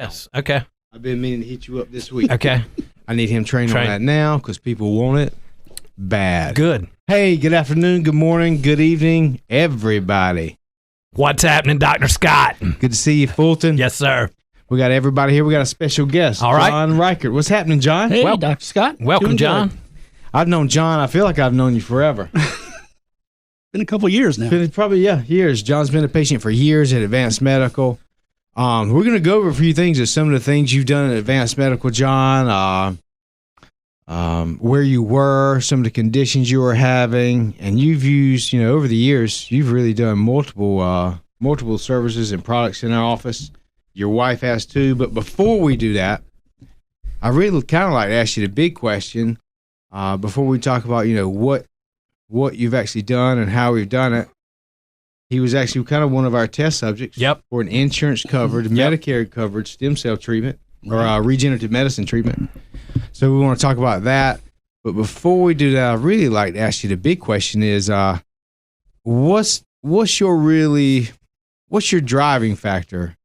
Yes. Okay. I've been meaning to hit you up this week. Okay. I need him trained on that now because people want it bad. Good. Hey, good afternoon, good morning, good evening, everybody. What's happening, Dr. Scott? Good to see you, Fulton. Yes, sir. We got everybody here. We got a special guest, All right. John Reichert. What's happening, John? Hey, Dr. Scott. Welcome, Doing John. good. I've known John. I feel like I've known you forever. Been a couple years now. Probably, years. John's been a patient for years at Advanced Medical. We're going to go over a few things of some of the things you've done at Advanced Medical, John, where you were, some of the conditions you were having, and you've used, over the years, you've really done multiple services and products in our office. Your wife has too. But before we do that, I really kind of like to ask you the big question before we talk about, what you've actually done and how we've done it. He was actually kind of one of our test subjects for an insurance-covered, Medicare-covered stem cell treatment or regenerative medicine treatment. So we want to talk about that. But before we do that, I'd really like to ask you the big question is, what's your driving factor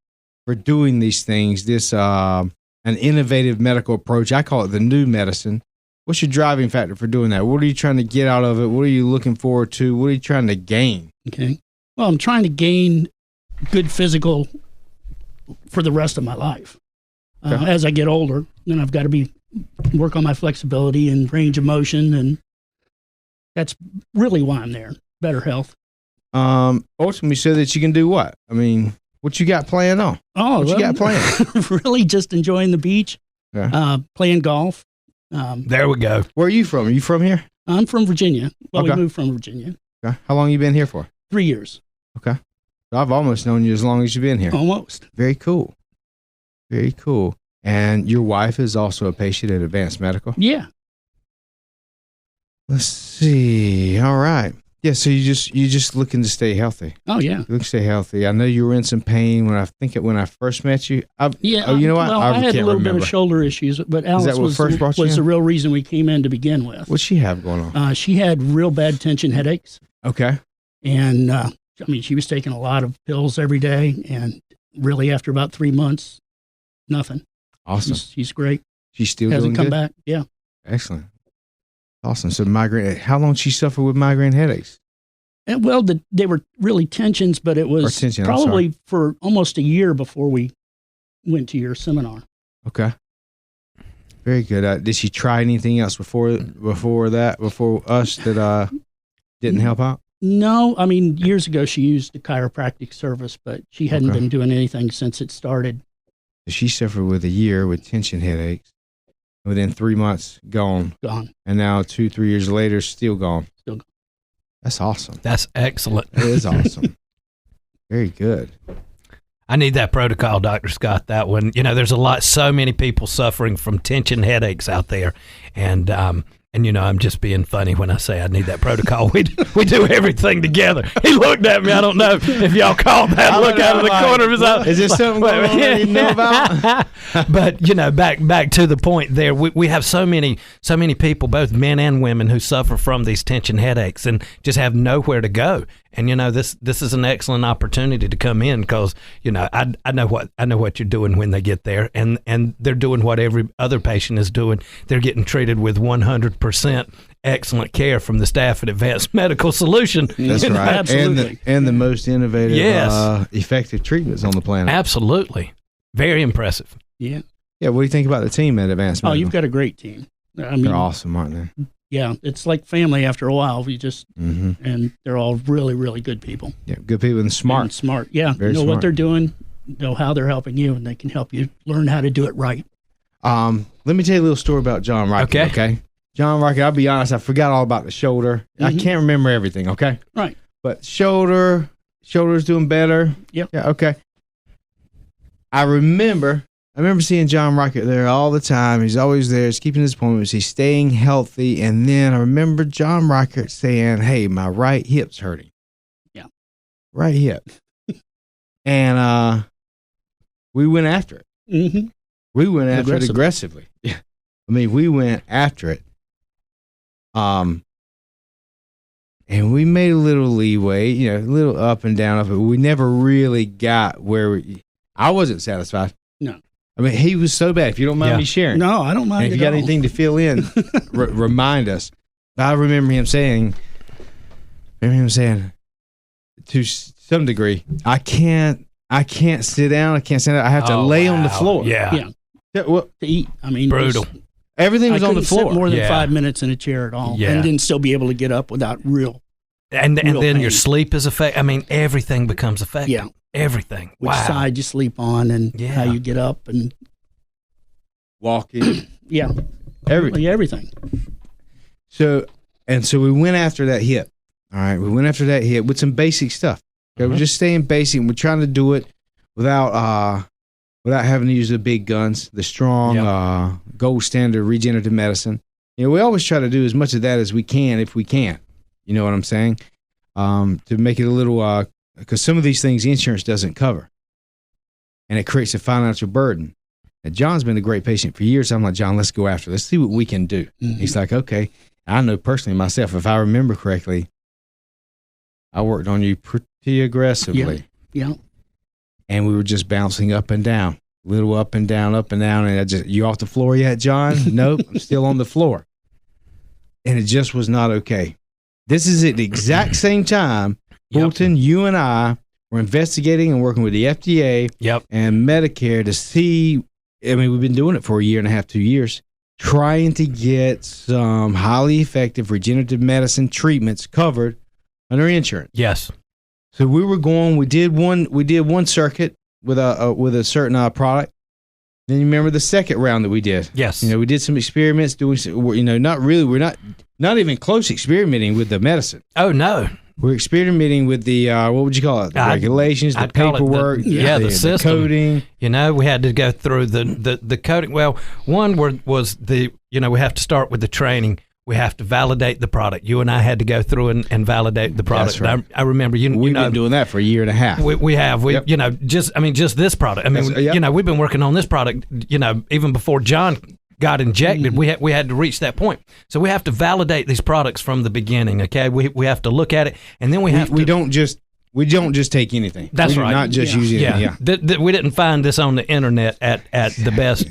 for doing these things, this an innovative medical approach? I call it the new medicine. What's your driving factor for doing that? What are you trying to get out of it? What are you looking forward to? What are you trying to gain? Okay. Well, I'm trying to gain good physical for the rest of my life. As I get older, then I've got to work on my flexibility and range of motion, and that's really why I'm there. Better health. Ultimately, so that you can do what? I mean, what you got planned on? You got planned? Really just enjoying the beach, playing golf. There we go. Where are you from? Are you from here? I'm from Virginia. Well, we moved from Virginia. Okay. How long you been here for? 3 years. Okay. So I've almost known you as long as you've been here. Almost. Very cool. Very cool. And your wife is also a patient at Advanced Medical? Yeah. Let's see. All right. Yeah, so you're just looking to stay healthy. Oh, yeah. Look to stay healthy. I know you were in some pain when I first met you. You know what? Well, I had a little bit of shoulder issues, but Alice was the real reason we came in to begin with. What'd she have going on? She had real bad tension headaches. Okay. And, she was taking a lot of pills every day, and really after about 3 months, nothing. Awesome. She's great. She's still hasn't doing come good? back. Yeah. Excellent. Awesome. So migraine. How long did she suffer with migraine headaches? And, well, they were really tensions, but it was probably for almost a year before we went to your seminar. Okay. Very good. Did she try anything else before us that didn't help out? No. Years ago she used a chiropractic service, but she hadn't been doing anything since it started. She suffered with a year with tension headaches. Within 3 months, gone. And now 2-3 years later, still gone. That's awesome. That's excellent. It is awesome. Very good. I need that protocol, Dr. Scott, that one. There's so many people suffering from tension headaches out there. And I'm just being funny when I say I need that protocol. We do everything together. He looked at me. I don't know if y'all caught that look out of the corner of his eye. Is there something going on I didn't know about? But back to the point there. We have so many people, both men and women, who suffer from these tension headaches and just have nowhere to go. And this is an excellent opportunity to come in because I know what you're doing when they get there, and they're doing what every other patient is doing. They're getting treated with 100% excellent care from the staff at Advanced Medical Solution. That's right. Absolutely. And the most innovative, effective treatments on the planet. Absolutely. Very impressive. Yeah. Yeah. What do you think about the team at Advanced Medical? Oh, you've got a great team. They're awesome, aren't they? Yeah, it's like family after a while. We just and they're all really, really good people. Yeah, good people and smart. Yeah, Very know smart. what they're doing, know how they're helping you, and they can help you learn how to do it right. Let me tell you a little story about John Reichert. Okay. John Reichert, I'll be honest, I forgot all about the shoulder. I can't remember everything. Okay. Right. But shoulder's doing better. Yep. Yeah. Okay. I remember seeing John Reichert there all the time. He's always there. He's keeping his appointments. He's staying healthy. And then I remember John Reichert saying, "Hey, my right hip's hurting." Yeah. Right hip. And we went after it. Mm-hmm. We went after it aggressively. Yeah. We went after it. And we made a little leeway, a little up and down of it. We never really got where I wasn't satisfied. No. I mean, he was so bad. If you don't mind me sharing. No, I don't mind. And if you got anything to fill in, remind us. I remember him saying, to some degree, I can't sit down. I can't stand up. I have to lay on the floor. Yeah. To eat. I mean, brutal. Everything was on the floor. Sit more than 5 minutes in a chair at all, and then still be able to get up without real. And then pain. your sleep is affected. I mean, everything becomes affected. Yeah. Everything. Which side you sleep on and how you get up and walking. Everything. So we went after that hip. All right. We went after that hip with some basic stuff. Okay. We're just staying basic. And we're trying to do it without having to use the big guns, the strong gold standard regenerative medicine. You know, we always try to do as much of that as we can if we can. You know what I'm saying? To make it a little, because some of these things insurance doesn't cover. And it creates a financial burden. And John's been a great patient for years. I'm like, John, let's go after it. Let's see what we can do. Mm-hmm. He's like, okay. I know personally myself, if I remember correctly, I worked on you pretty aggressively. Yeah. And we were just bouncing up and down, little up and down, up and down. And you off the floor yet, John? Nope, I'm still on the floor. And it just was not okay. This is at the exact same time, Fulton, you and I were investigating and working with the FDA and Medicare to see, I mean, we've been doing it for a year and a half, 2 years, trying to get some highly effective regenerative medicine treatments covered under insurance. Yes. So we were going. We did one circuit with a certain product. Then you remember the second round that we did. Yes. You know, we did some experiments doing. You know, not really. We're not even close experimenting with the medicine. Oh no. We're experimenting with the what would you call it? The regulations, the paperwork, the system. The coding. You know, we had to go through the coding. Well, one was we have to start with the training. We have to validate the product. You and I had to go through and validate the product. That's right. I remember we've been doing that for a year and a half. We have. Just this product. I mean, we've been working on this product, even before John got injected. We had to reach that point. So we have to validate these products from the beginning, okay? We have to look at it, and then we don't just take anything. That's right. Not just use anything. Yeah. We didn't find this on the internet at the best,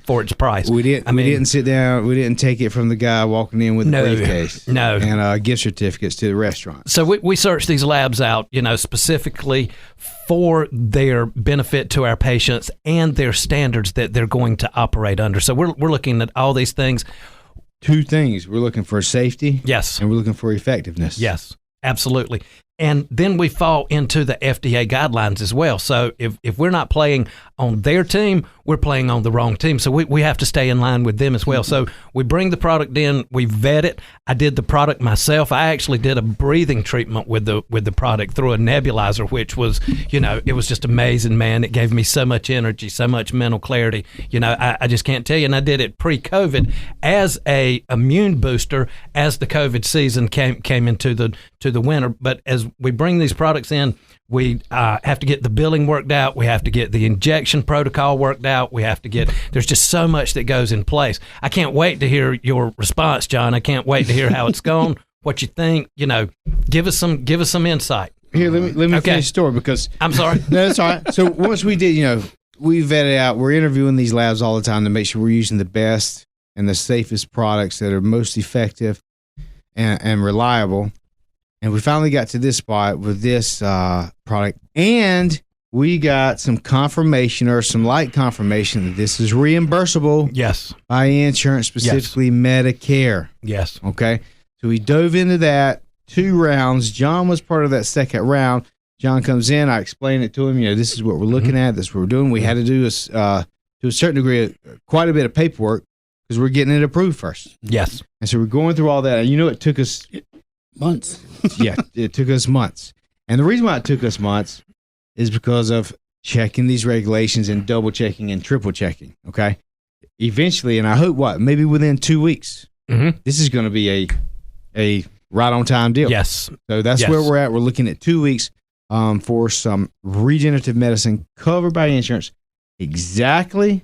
for its price. We didn't sit down. We didn't take it from the guy walking in with a briefcase. No. And gift certificates to the restaurant. So we searched these labs out, specifically for their benefit to our patients and their standards that they're going to operate under. So we're looking at all these things. Two things. We're looking for safety. Yes. And we're looking for effectiveness. Yes, absolutely. And then we fall into the FDA guidelines as well. So if we're not playing on their team, we're playing on the wrong team. So we have to stay in line with them as well. So we bring the product in, we vet it. I did the product myself. I actually did a breathing treatment with the product through a nebulizer, which was, it was just amazing, man. It gave me so much energy, so much mental clarity. I just can't tell you. And I did it pre-COVID as a immune booster as the COVID season came into the winter. But as we bring these products in, we have to get the billing worked out. We have to get the injection protocol worked out. There's just so much that goes in place. I can't wait to hear your response, John. I can't wait to hear how it's gone, what you think. Give us some insight. Here, let me finish the story because I'm sorry. No, that's all right. So once we did, we vetted out. We're interviewing these labs all the time to make sure we're using the best and the safest products that are most effective and reliable. And we finally got to this spot with this product, and we got some confirmation or some light confirmation that this is reimbursable. Yes. By insurance, specifically Medicare. Yes. Okay. So we dove into that 2 rounds. John was part of that second round. John comes in. I explain it to him. This is what we're looking at. This is what we're doing. We had to do to a certain degree, quite a bit of paperwork because we're getting it approved first. Yes. And so we're going through all that. And it took us months. Yeah, it took us months. And the reason why it took us months is because of checking these regulations and double checking and triple checking. Okay. Eventually, and I hope maybe within 2 weeks, this is going to be a right on time deal. Yes. So that's where we're at. We're looking at 2 weeks for some regenerative medicine covered by insurance. Exactly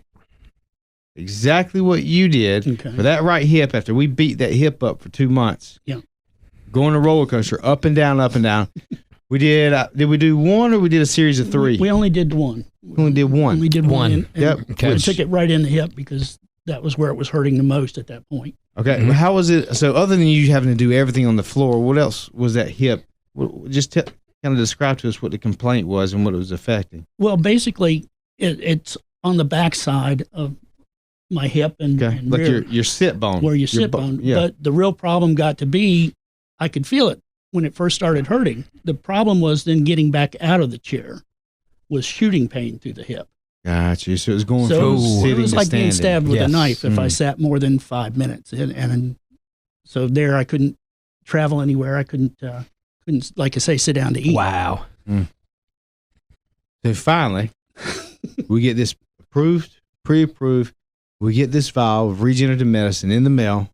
what you did for that right hip after we beat that hip up for 2 months. Yeah. Going a roller coaster, up and down, up and down. We did we do one or we did a series of 3? We only did one. Only did one. Only did one. And Yep. Okay. I took it right in the hip because that was where it was hurting the most at that point. Okay. Well, how was it? So other than you having to do everything on the floor, what else was that hip? Just kind of describe to us what the complaint was and what it was affecting. Well, basically, it's on the back side of my hip and, Okay. and Like rear, your sit bone. where you sit bone. Yeah. But the real problem got to be, I could feel it when it first started hurting. The problem was then getting back out of the chair was shooting pain through the hip. Gotcha. So it was going So from it was, sitting it was to like standing. being stabbed with Yes. a knife if I Mm. sat more than 5 minutes. And so there I couldn't travel anywhere. I couldn't, like I say, sit down to eat. Wow. So finally, we get this approved, pre-approved. We get this vial of regenerative medicine in the mail,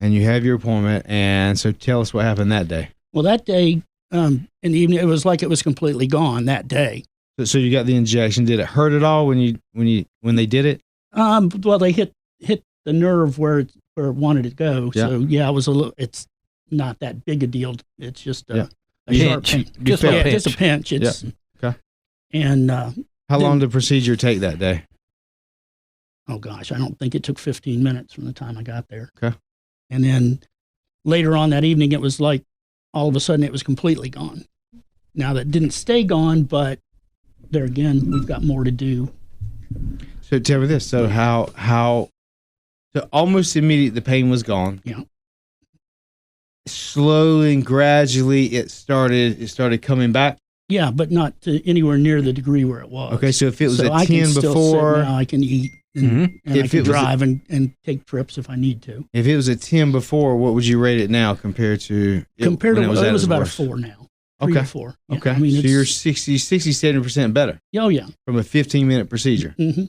and you have your appointment. And so tell us what happened that day. Well, that day in the evening, it was like it was completely gone that day. So you got the injection. Did it hurt at all when they did it? Well, they hit the nerve where it wanted to go. Yeah. So yeah, it was a little. It's not that big a deal. It's just a Pinch. sharp pain. Just a pinch. Just a pinch. It's Okay. And How long did the procedure take that day? oh gosh, I don't think it took 15 minutes from the time I got there. Okay. And then later on that evening, it was like all of a sudden it was completely gone. Now that didn't stay gone, but there again, we've got more to do. So tell me this. So so almost immediately the pain was gone. Yeah. Slowly and gradually it started coming back. Yeah, but not to anywhere near the degree where it was. Okay, so if it was So a I can 10 still before, sit now, I can eat and, Mhm. and I If can it was a- drive and take trips if I need to. if it was a 10 before, what would you rate it now compared to Compared to when it at was its about worst? a 4 now. 3 Okay. to 4. Yeah, Okay. I mean, so it's, you're 70% better oh yeah. from a 15-minute procedure. Mm-hmm.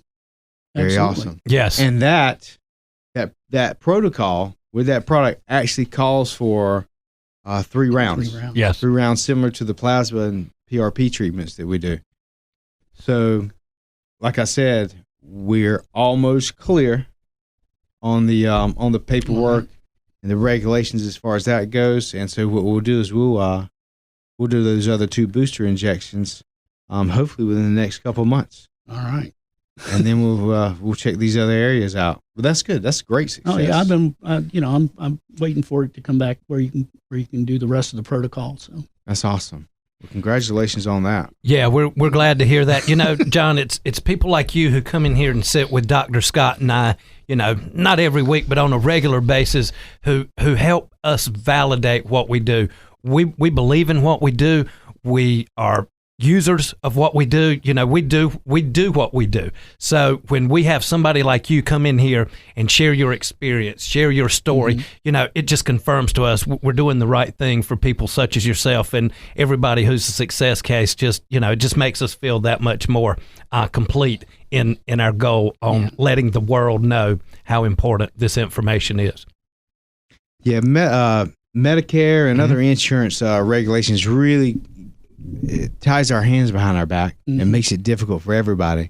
Very awesome. Yes. And that protocol with that product actually calls for 3 rounds. 3 rounds. Yes. 3 rounds similar to the plasma and PRP treatments that we do. So, like I said, we're almost clear on the paperwork and the regulations as far as that goes. And so what we'll do is we'll do those other 2 booster injections, hopefully within the next couple of months, All right. and then we'll check these other areas out. But that's good. That's great success. Oh yeah, I've been I'm waiting for it to come back where you can do the rest of the protocol. So That's awesome. Well, congratulations on that. Yeah, we're glad to hear that. You know, John, it's people like you who come in here and sit with Dr. Scott and I, you know, not every week, but on a regular basis, who help us validate what we do. We believe in what we do. We are users of what we do. You know, we do what we do. So when we have somebody like you come in here and share your experience, share your story, you know, it just confirms to us we're doing the right thing for people such as yourself and everybody who's a success case. Just, you know, it just makes us feel that much more complete in our goal on letting the world know how important this information is. Yeah, Medicare and other insurance regulations really it ties our hands behind our back and makes it difficult for everybody.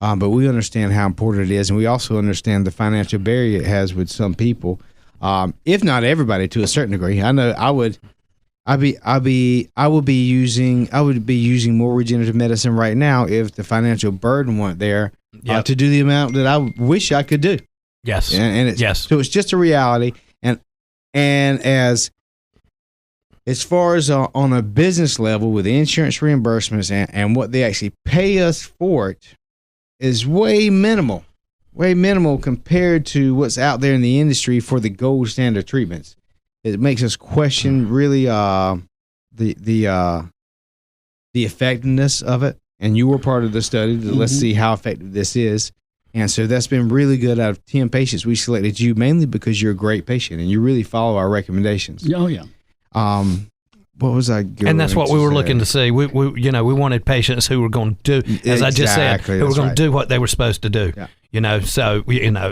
But we understand how important it is, and we also understand the financial barrier it has with some people, if not everybody, to a certain degree. I know I would be using more regenerative medicine right now if the financial burden weren't there to do the amount that I wish I could do. Yes, and it's, so it's just a reality. And as far as on a business level with the insurance reimbursements and what they actually pay us for it is way minimal compared to what's out there in the industry for the gold standard treatments. It makes us question really the effectiveness of it. And you were part of the study. Let's see how effective this is. And so that's been really good. Out of 10 patients, we selected you mainly because you're a great patient and you really follow our recommendations. Oh yeah. What was I going and that's what we were say? looking to see. We wanted patients who were going to do, as I just said, who were going to do what they were supposed to do. Yeah. You know, so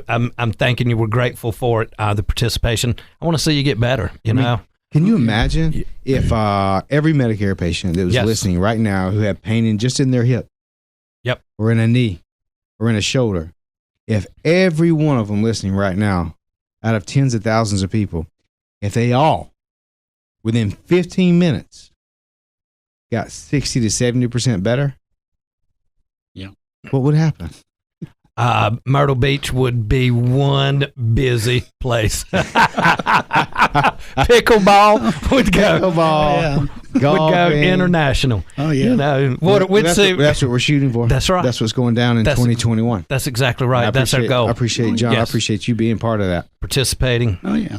I'm thanking you. We're grateful for it. The participation. I want to see you get better. You know. Can you imagine if every Medicare patient that was listening right now who had pain just in their hip, or in a knee, or in a shoulder, if every one of them listening right now, out of tens of thousands of people, if they all within 15 minutes got 60 to 70% better, what would happen? Myrtle Beach would be one busy place. Pickleball would go. Pickleball, golfing. Would go international. Oh yeah. You know, we'd see. That's what we're shooting for. That's right. That's what's going down in 2021. That's exactly right. That's our goal. I appreciate John. Yes. I appreciate you being part of that. Participating. Oh yeah.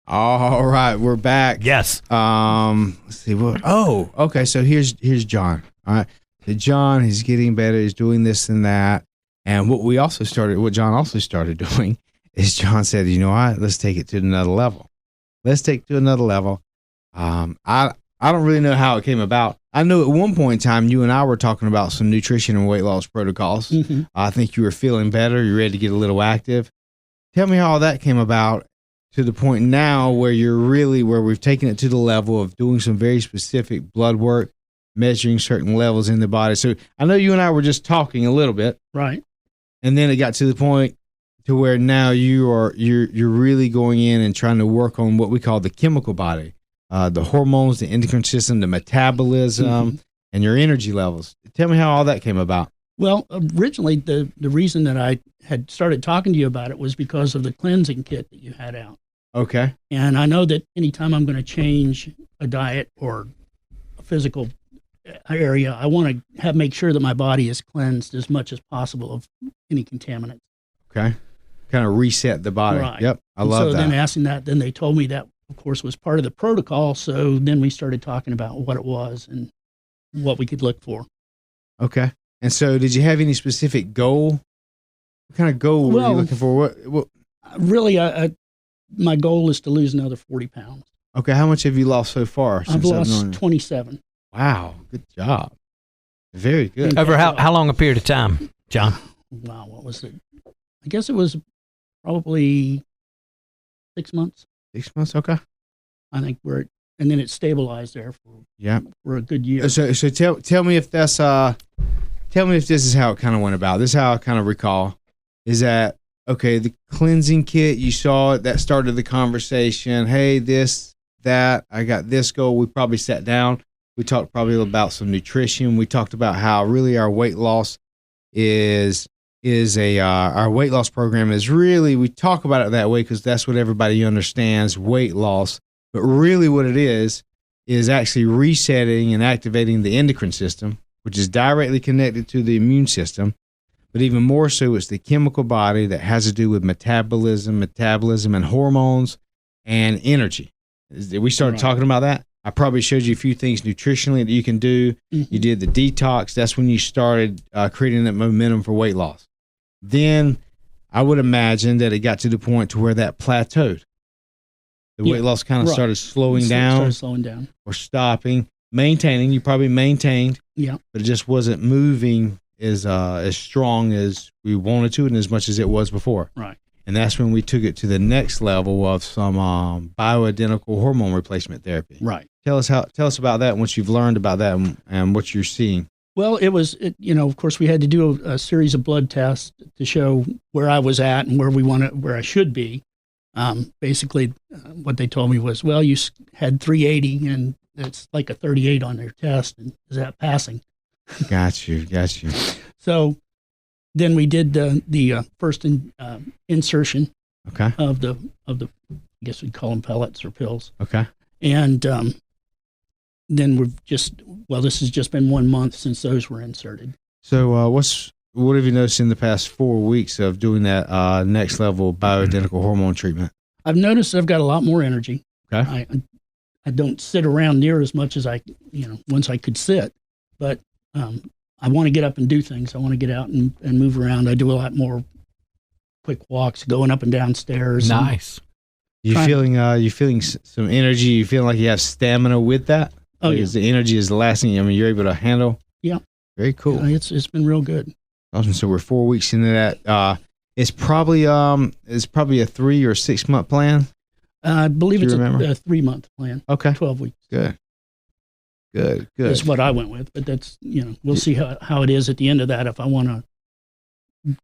All right, we're back. Yes. Let's see what. Oh, okay. So here's John. All right. So John, he's getting better. He's doing this and that. And what John also started doing is John said, you know what? Let's take it to another level. Let's take it to another level. I don't really know how it came about. I know at one point in time, you and I were talking about some nutrition and weight loss protocols. Mm-hmm. I think you were feeling better. You're ready to get a little active. Tell me how all that came about to the point now where where we've taken it to the level of doing some very specific blood work, measuring certain levels in the body. So I know you and I were just talking a little bit. Right. And then it got to the point to where now you're really going in and trying to work on what we call the chemical body, the hormones, the endocrine system, the metabolism, and your energy levels. Tell me how all that came about. Well, originally the reason that I had started talking to you about it was because of the cleansing kit that you had out. Okay. And I know that anytime I'm going to change a diet or a physical area, I want to make sure that my body is cleansed as much as possible of any contaminants. Okay. Kind of reset the body. Right. Yep. I love that. So then asking that, then they told me that, of course, was part of the protocol. So then we started talking about what it was and what we could look for. Okay. And so did you have any specific goal? What kind of goal were you looking for? What? Really, my goal is to lose another 40 pounds. Okay. How much have you lost so far? I've lost 27. Wow. Good job. Very good. Over how long a period of time, John? Wow. What was it? I guess it was probably 6 months. 6 months. Okay. I think and then it stabilized there for a good year. So tell me if that's tell me if this is how it kind of went about. This is how I kind of recall. Is that okay? The cleansing kit, you saw it. That started the conversation. Hey, this, that. I got this goal. We probably sat down. We talked probably about some nutrition. We talked about how really our weight loss our weight loss program is really, we talk about it that way because that's what everybody understands, weight loss. But really what it is actually resetting and activating the endocrine system, which is directly connected to the immune system. But even more so, it's the chemical body that has to do with metabolism and hormones and energy. We started talking about that. I probably showed you a few things nutritionally that you can do. Mm-hmm. You did the detox. That's when you started creating that momentum for weight loss. Then I would imagine that it got to the point to where that plateaued. The weight loss kind of started slowing down or stopping, maintaining. You probably maintained, but it just wasn't moving as strong as we wanted to and as much as it was before. Right. And that's when we took it to the next level of some bioidentical hormone replacement therapy. Right. Tell us about that once you've learned about that and what you're seeing. Well, of course, we had to do a series of blood tests to show where I was at and where I should be. Basically, what they told me was, well, you had 380 and it's like a 38 on their test. And is that passing? Got you. So then we did the first insertion of the I guess we'd call them pellets or pills. Okay. And then this has just been 1 month since those were inserted. So what have you noticed in the past 4 weeks of doing that next level bioidentical hormone treatment? I've noticed I've got a lot more energy. Okay. I don't sit around near as much as once I could sit, but I want to get up and do things. I want to get out and move around. I do a lot more quick walks, going up and down stairs. Nice. You feeling some energy? You feeling like you have stamina with that? Oh, yeah. The energy is lasting. I mean, you're able to handle. Yeah. Very cool. It's been real good. Awesome. So we're 4 weeks into that. It's probably a 3 or 6 month plan. I believe it's a 3 month plan. Okay. 12 weeks. Good. That's what I went with, but that's, we'll see how it is at the end of that. If I want to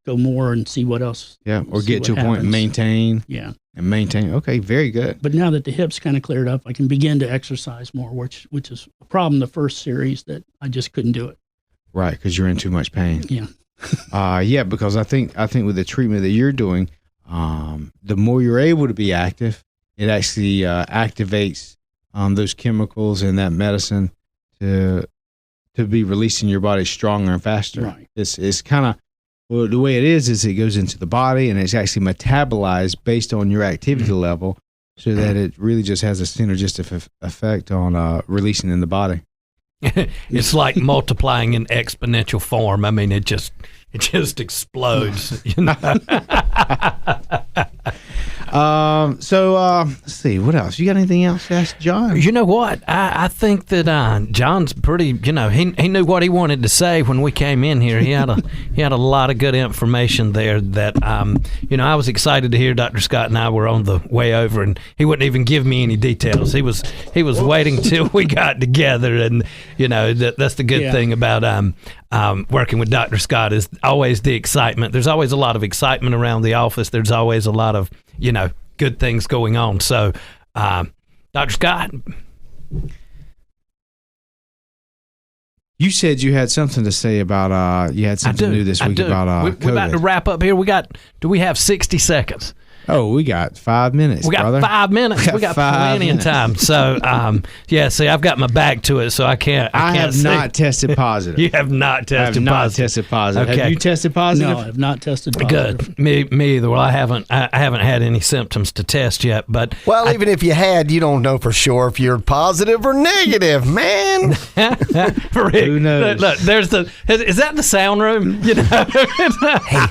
go more and see what else. Yeah. Or get to a point and maintain. Yeah. And maintain. Okay. Very good. But now that the hips kind of cleared up, I can begin to exercise more, which is a problem the first series that I just couldn't do it. Right, because you're in too much pain. Yeah. Yeah, because I think with the treatment that you're doing, the more you're able to be active, it actually activates those chemicals and that medicine to be released in your body stronger and faster. Right. It's kind of, well, the way it is it goes into the body and it's actually metabolized based on your activity level, so that it really just has a synergistic effect on releasing in the body. It's like multiplying in exponential form. I mean, it just explodes. You know. Let's see, what else? You got anything else to ask John? You know what? I think that John's pretty. You know, he knew what he wanted to say when we came in here. He had a lot of good information there. That you know, I was excited to hear. Dr. Scott and I were on the way over, and he wouldn't even give me any details. He was waiting till we got together, and you know that's the good thing about working with Dr. Scott is always the excitement. There's always a lot of excitement around the office. There's always a lot of, you know, good things going on. So, Dr. Scott, you said you had something to say about you had something new this week about COVID. We're about to wrap up here. Do we have 60 seconds? Oh, we got 5 minutes. We got brother. 5 minutes. We got plenty of time. So, yeah. See, I've got my back to it, so I can't. I have not tested positive. You have not tested positive. Not tested positive. Okay. Have you tested positive? No, I have not tested positive. Good. Me either. Well, I haven't had any symptoms to test yet. But even if you had, you don't know for sure if you're positive or negative, man. Rick, who knows? Look, there's is that the sound room? You know. Hey,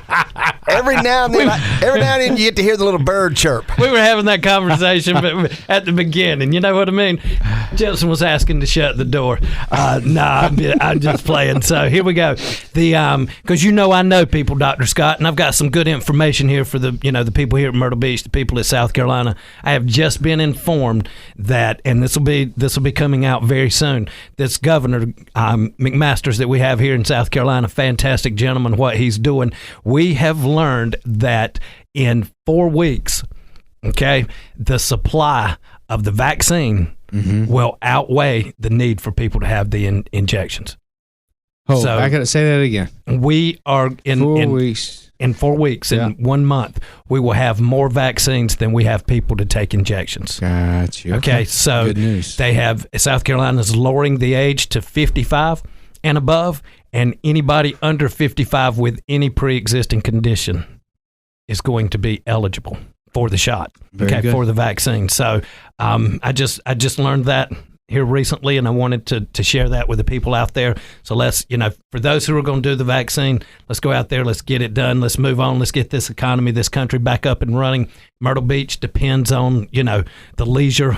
every now and then you get to hear the little bird chirp. We were having that conversation at the beginning. You know what I mean? Jensen was asking to shut the door. I'm just playing. So here we go. Because I know people, Dr. Scott, and I've got some good information here for the people here at Myrtle Beach, the people at South Carolina. I have just been informed that, and this will be coming out very soon. This Governor McMasters that we have here in South Carolina, fantastic gentleman. What he's doing, we have learned that in 4 weeks, okay, the supply of the vaccine will outweigh the need for people to have the injections. Oh, so I got to say that again. We are in 4 weeks. In 4 weeks, in 1 month, we will have more vaccines than we have people to take injections. Gotcha. Okay, so good news. They have South Carolina's lowering the age to 55 and above, and anybody under 55 with any pre-existing condition is going to be eligible for the shot, for the vaccine. So I just learned that here recently, and I wanted to share that with the people out there. So let's, for those who are going to do the vaccine, let's go out there, let's get it done, let's move on, let's get this economy, this country back up and running. Myrtle Beach depends on, the leisure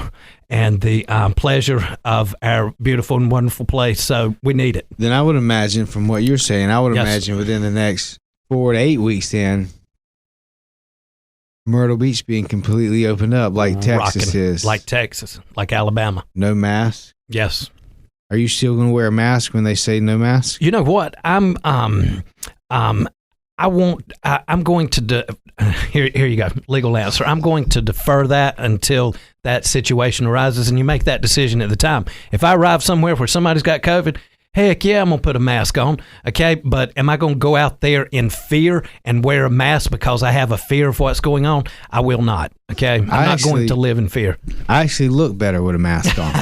and the pleasure of our beautiful and wonderful place. So we need it. Then I would imagine, from what you're saying, imagine within the next 4 to 8 weeks, then Myrtle Beach being completely opened up like Texas is. Like Texas, like Alabama. No mask? Yes. Are you still going to wear a mask when they say no mask? You know what? I'm going to here you go, legal answer. I'm going to defer that until that situation arises, and you make that decision at the time. If I arrive somewhere where somebody's got COVID, heck yeah, I'm going to put a mask on, okay? But am I going to go out there in fear and wear a mask because I have a fear of what's going on? I will not, okay? I'm not going to live in fear. I actually look better with a mask on.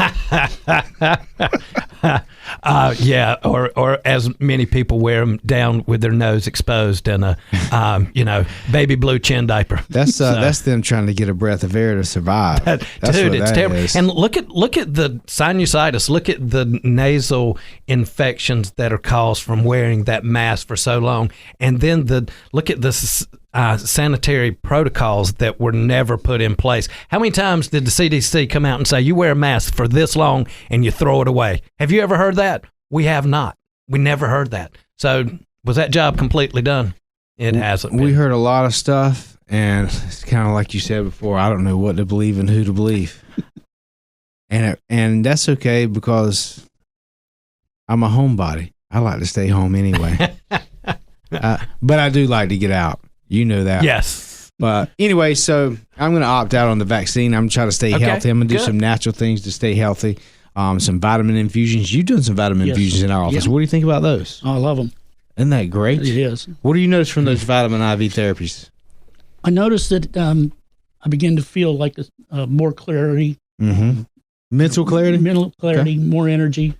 Yeah, or as many people wear them down with their nose exposed and a, baby blue chin diaper. That's them trying to get a breath of air to survive. Dude, it's terrible. Is. And look at the sinusitis. Look at the nasal infections that are caused from wearing that mask for so long. And then look at the sanitary protocols that were never put in place. How many times did the CDC come out and say, you wear a mask for this long and you throw it away? Have you ever heard that? We have not. We never heard that. So was that job completely done? It hasn't been. We heard a lot of stuff, and it's kind of like you said before, I don't know what to believe and who to believe. And that's okay, because I'm a homebody. I like to stay home anyway. But I do like to get out. You know that. Yes. But anyway, so I'm going to opt out on the vaccine. I'm trying to stay healthy. I'm going to do some natural things to stay healthy. some vitamin infusions. You've done some vitamin Yes. infusions in our office. Yeah. What do you think about those? I love them. Isn't that great? It is. What do you notice from those vitamin IV therapies? I noticed that I begin to feel like more clarity, Mm-hmm. Mental clarity? mental clarity, more energy.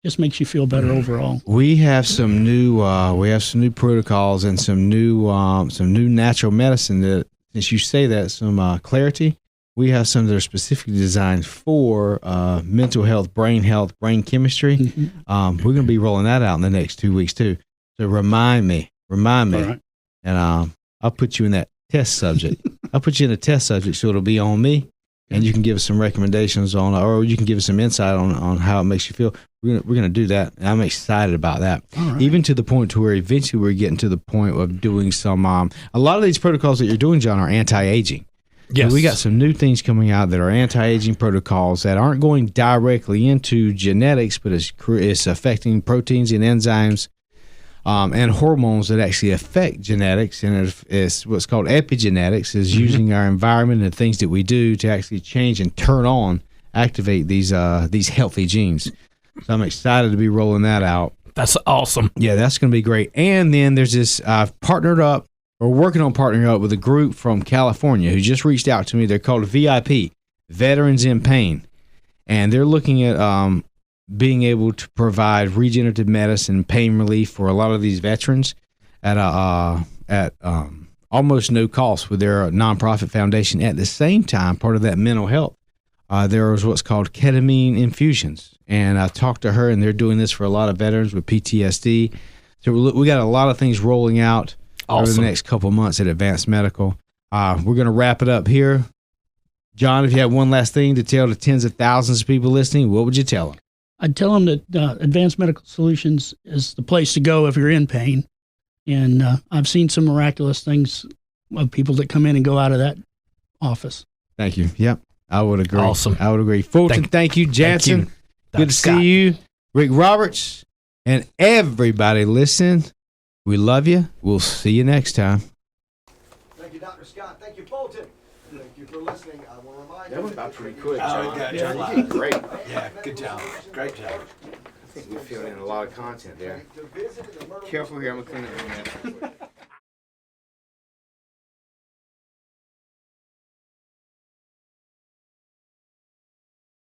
Just makes you feel better overall. We have some new protocols and some new natural medicine that, since you say that, some clarity. We have some that are specifically designed for mental health, brain chemistry. Mm-hmm. We're going to be rolling that out in the next 2 weeks too. So remind me, All right. and I'll put you in that test subject. I'll put you in a test subject, so it'll be on me, and you can give us some recommendations on, or you can give us some insight on how it makes you feel. We're gonna do that, and I'm excited about that. All right. Even to the point to where eventually we're getting to the point of doing some. A lot of these protocols that you're doing, John, are anti-aging. Yes. So we got some new things coming out that are anti-aging protocols that aren't going directly into genetics, but it's affecting proteins and enzymes and hormones that actually affect genetics. And it's what's called epigenetics, is using our environment and things that we do to actually change and activate these healthy genes. So I'm excited to be rolling that out. That's awesome. Yeah, that's going to be great. And then there's this, I've partnered up, or working on partnering up with a group from California who just reached out to me. They're called VIP, Veterans in Pain. And they're looking at being able to provide regenerative medicine and pain relief for a lot of these veterans at almost no cost with their nonprofit foundation. At the same time, part of that mental health, there is what's called ketamine infusions. And I talked to her, and they're doing this for a lot of veterans with PTSD. So we got a lot of things rolling out over the next couple months at Advanced Medical. We're going to wrap it up here. John, if you have one last thing to tell the tens of thousands of people listening, what would you tell them? I'd tell them that Advanced Medical Solutions is the place to go if you're in pain. And I've seen some miraculous things of people that come in and go out of that office. Thank you. Yep, I would agree. Awesome. I would agree. Fulton, thank you. Jansen, good to Scott. see you. Rick Roberts, and everybody listen. We love you. We'll see you next time. Thank you, Dr. Scott. Thank you, Fulton. Thank you for listening. I will remind you. That went about pretty quick, John. John, you did great. Yeah, good job. Great job. I think we're filling in a lot of content there. Careful here. I'm going to clean up a minute.